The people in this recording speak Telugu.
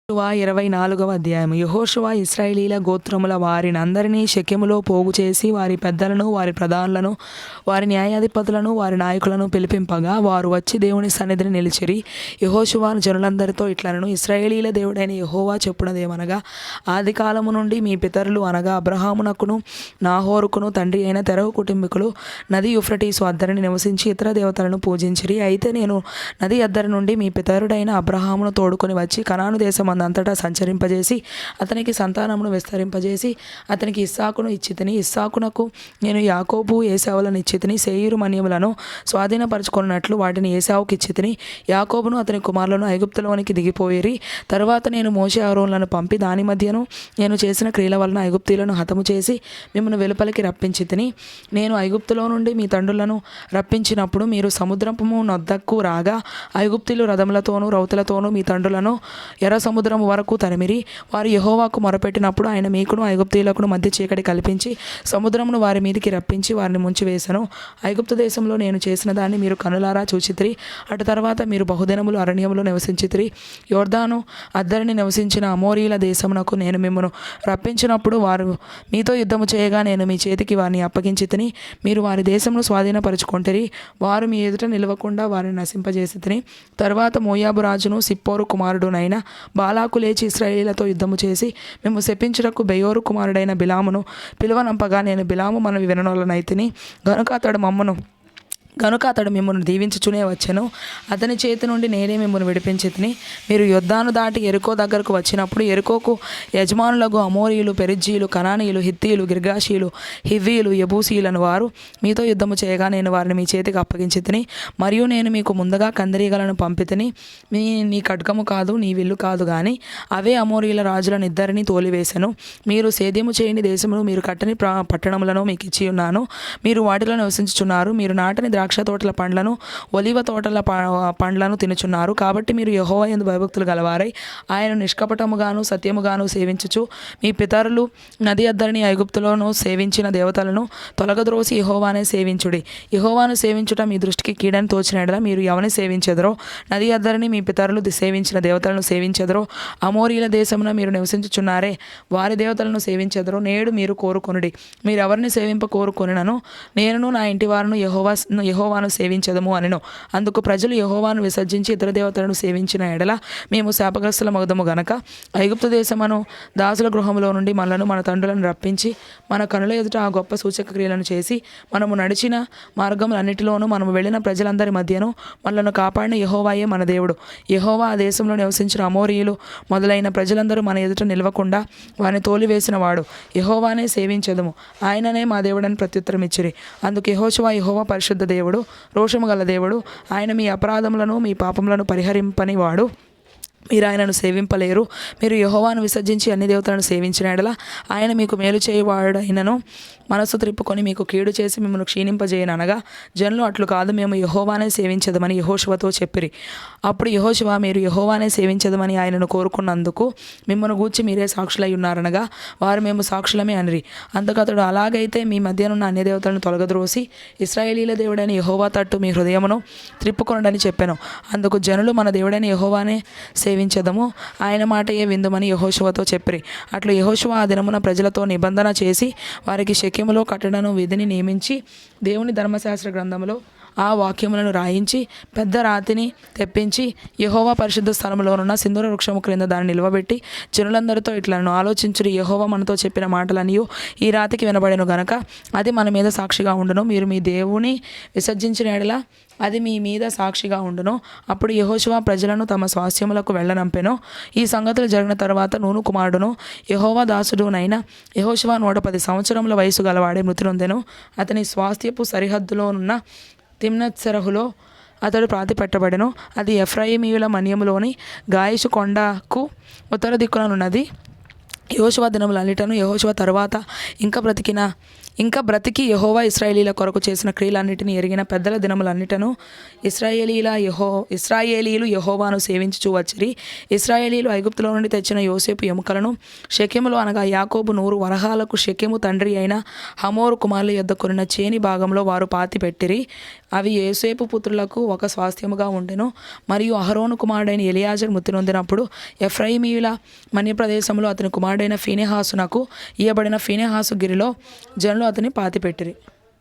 యెహోషువ 24వ అధ్యాయం. యెహోషువ ఇశ్రాయేలీయుల గోత్రముల వారినందరినీ షెకెములో పోగు చేసి వారి పెద్దలను, వారి ప్రధానులను, వారి న్యాయాధిపతులను, వారి నాయకులను పిలిపింపగా వారు వచ్చి దేవుని సన్నిధిని నిలిచిరి. యెహోషువ జనులందరితో ఇట్లనెను, ఇశ్రాయేలీయుల దేవుడైన యెహోవా చెప్పునదేమనగా, ఆదికాలము నుండి మీ పితరులు అనగా అబ్రహామునకును నాహోరుకును తండ్రి అయిన తెరహు కుటుంబీకులు నది యూఫ్రటీసు అద్దరిని నివసించి ఇతర దేవతలను పూజించిరి. అయితే నేను నది అద్దరి నుండి మీ పితరుడైన అబ్రహామును తోడుకొని వచ్చి కనాను దేశం అంతటా సంచరింపజేసి అతనికి సంతానమును విస్తరింపజేసి అతనికి ఇస్సాకును ఇచ్చితిని. ఇస్సాకునకు నేను యాకోబు ఏశావులను ఇచ్చితిని. శేయీరు మన్యములను స్వాధీనపరచుకున్నట్లు వాటిని ఏశావుకి ఇచ్చితిని. యాకోబును అతని కుమారులను ఐగుప్తులోనికి దిగిపోయిరి. తరువాత నేను మోషే అహరోనులను పంపి దాని మధ్యను నేను చేసిన క్రియల వలన ఐగుప్తీయులను హతము చేసి మిమ్మల్ని వెలుపలికి రప్పించితిని. నేను ఐగుప్తులో నుండి మీ తండ్రులను రప్పించినప్పుడు మీరు సముద్రపు నొద్దకు రాగా ఐగుప్తీయులు రథములతోనూ రౌతులతోనూ మీ తండ్రులను ఎర్ర సముద్రము వరకు తరిమిరి. వారు యెహోవాకు మొరపెట్టినప్పుడు ఆయన మీకును ఐగుప్తీయులకును మధ్య చీకటి కల్పించి సముద్రమును వారి మీదికి రప్పించి వారిని ముంచివేసెను. ఐగుప్తు దేశంలో నేను చేసిన దాన్ని మీరు కనులారా చూచితిరి. అటు తర్వాత మీరు బహుదినములు అరణ్యములో నివసించితిరి. యొర్దాను అద్దరిని నివసించిన అమోరీల దేశమునకు నేను మిమ్మను రప్పించినప్పుడు వారు మీతో యుద్ధము చేయగా నేను మీ చేతికి వారిని అప్పగించితిని. మీరు వారి దేశమును స్వాధీనపరచుకొంటిరి. వారు మీ ఎదుట నిలవకుండా వారిని నశింపజేసితిని. తరువాత మోయాబు రాజును సిప్పోరు కుమారుడునైన బాలాకు లేచి ఇశ్రాయేలీయులతో యుద్ధము చేసి మేము శపించుటకు బెయోరు కుమారుడైన బిలామును పిలువనంపగా నేను బిలాము మనవి విననొల్లనైతిని. గనుక అతడు మిమ్మల్ని దీవించుచునే వచ్చెను. అతని చేతి నుండి నేనే మిమ్మల్ని విడిపించితిని. మీరు యొర్దాను దాటి యెరికో దగ్గరకు వచ్చినప్పుడు యెరికోకు యజమానులకు అమోరీయులు, పెరిజ్జీయులు, కనానీయులు, హిత్తీయులు, గిర్గాషీయులు, హివ్వీయులు, యెబూసీయులను వారు మీతో యుద్ధము చేయగా నేను వారిని మీ చేతికి అప్పగించితిని. మరియు నేను మీకు ముందుగా కందిరీగలను పంపితిని. నీ ఖడ్గము కాదు, నీ విల్లు కాదు గాని అవే అమోరీయుల రాజులను ఇద్దరిని తోలివేశెను. మీరు సేద్యము చేయని దేశమును మీరు కట్టని పట్టణములను మీకు ఇచ్చి ఉన్నాను. మీరు వాటిలో నివసించుచున్నారు. మీరు నాటని ద్రాక్ష తోటల పండ్లను, ఒలివ తోటల పండ్లను తినుచున్నారు. కాబట్టి మీరు యెహోవా యందు భయభక్తులు గలవారై ఆయన నిష్కపటముగాను సత్యముగాను సేవించుచు మీ పితరులు నది అద్దరిని ఐగుప్తులోను సేవించిన దేవతలను తొలగద్రోసి యెహోవానే సేవించుడి. యెహోవాను సేవించుట మీ దృష్టికి కీడని తోచిన యెడల మీరు ఎవరిని సేవించెదరో, నది అద్దరిని మీ పితరులు సేవించిన దేవతలను సేవించెదరో, అమోరీల దేశమున మీరు నివసించుచున్నారే వారి దేవతలను సేవించెదరో నేడు మీరు కోరుకొనుడి. మీరు ఎవరిని సేవింప కోరుకొనినను నేనును నా ఇంటి వారును యెహోవాను సేవించదము అనెను. అందుకు ప్రజలు యెహోవాను విసర్జించి ఇతర దేవతలను సేవించిన ఎడల మేము శాపగ్రస్తులమగుదము గనక ఐగుప్తు దేశమును దాసుల గృహములో నుండి మనలను మన తండ్రులను రప్పించి మన కనుల ఎదుట ఆ గొప్ప సూచక క్రియలను చేసి మనము నడిచిన మార్గములన్నిటిలోనూ మనము వెళ్ళిన ప్రజలందరి మధ్యను మనలను కాపాడిన యెహోవాయే మన దేవుడు. యెహోవా ఆ దేశంలో నివసించిన అమోరీయులు మొదలైన ప్రజలందరూ మన ఎదుట నిలవకుండా వారిని తోలివేసిన వాడు. యెహోవానే సేవించదము, ఆయననే మా దేవుడని ప్రత్యుత్తరం ఇచ్చిరి. అందుకు యెహోవా పరిశుద్ధ దేవుడు, రోషము గల దేవుడు. ఆయన మీ అపరాధములను మీ పాపములను పరిహరింపని వాడు. మీరు ఆయనను సేవింపలేరు. మీరు యెహోవాను విసర్జించి అన్ని దేవతలను సేవించిన యెడల ఆయన మీకు మేలు చేయువాడైనను మనసు త్రిప్పుకొని మీకు కీడు చేసి మిమ్మల్ని క్షీణింపజేయను అనగా జనులు అట్లు కాదు, మేము యెహోవానే సేవించదమని యెహోషువతో చెప్పిరి. అప్పుడు యెహోషువ మీరు యెహోవానే సేవించదమని ఆయనను కోరుకున్నందుకు మిమ్మల్ని గూర్చి మీరే సాక్షులై ఉన్నారనగా వారు మేము సాక్షులమే అనిరి. అందుకు అతడు అలాగైతే మీ మధ్యనున్న అన్య దేవతలను తొలగద్రోసి ఇశ్రాయేలీల దేవుడైన యెహోవా తట్టు మీ హృదయమును త్రిప్పుకొనడని చెప్పాను. అందుకు జనులు మన దేవుడైన యెహోవానే సేవించదము, ఆయన మాటయే విందుమని యెహోషువతో చెప్పిరి. అట్లు యెహోషువ ఆ దినమున ప్రజలతో నిబంధన చేసి వారికి షెకెములో కట్టడను విధిని నియమించి దేవుని ధర్మశాస్త్ర గ్రంథములో ఆ వాక్యములను రాయించి పెద్ద రాతిని తెప్పించి యెహోవా పరిశుద్ధ స్థలంలోనున్న సింధూర వృక్షము క్రింద దాన్ని నిలవబెట్టి జనులందరితో ఇట్లను ఆలోచించుడి. యెహోవా మనతో చెప్పిన మాటలనియు ఈ రాతికి వినబడెను గనక అది మన మీద సాక్షిగా ఉండును. మీరు మీ దేవుని విసర్జించిన యెడల అది మీ మీద సాక్షిగా ఉండును. అప్పుడు యెహోషువ ప్రజలను తమ స్వాస్థ్యములకు వెళ్ళనంపెను. ఈ సంగతులు జరిగిన తర్వాత నూను కుమారుడును యెహోవా దాసుడునైన యెహోషువ 110 సంవత్సరముల వయసు గలవాడే మృతి నొందెను. అతని స్వాస్థ్యపు సరిహద్దులోనున్న తిమ్నత్సెరహులో అతడు ప్రాతిపెట్టబడెను. అది ఎఫ్రాయిమీయుల మన్యములోని గాయిషు కొండకు ఉత్తర దిక్కుననున్నది. యెహోషువ దినములన్నిటను యెహోషువ తరువాత ఇంకా బ్రతికి యెహోవా ఇశ్రాయేలీల కొరకు చేసిన క్రియలన్నిటిని ఎరిగిన పెద్దల దినములన్నిటను ఇశ్రాయేలీలు యెహోవాను సేవించుచూ వచ్చిరి. ఇశ్రాయేలీలు ఐగుప్తులో నుండి తెచ్చిన యోసేపు ఎముకలను షెకెములో అనగా యాకోబు 100 వరహాలకు షెకెము తండ్రి అయిన హమోరు కుమారుల యొద్ద కొనిన చేని భాగంలో వారు పాతి పెట్టిరి. అవి యోసేపు పుత్రులకు ఒక స్వాస్థ్యముగా ఉండెను. మరియు అహరోను కుమారుడైన ఎలియాజరు మృతి నొందినప్పుడు ఎఫ్రాయిమీయుల మన్యప్రదేశంలో అతని కుమారుడైన ఫీనెహాసునకు ఇయ్యబడిన ఫీనెహాసు గిరిలో జనులు అతని పాతిపెట్టిరి.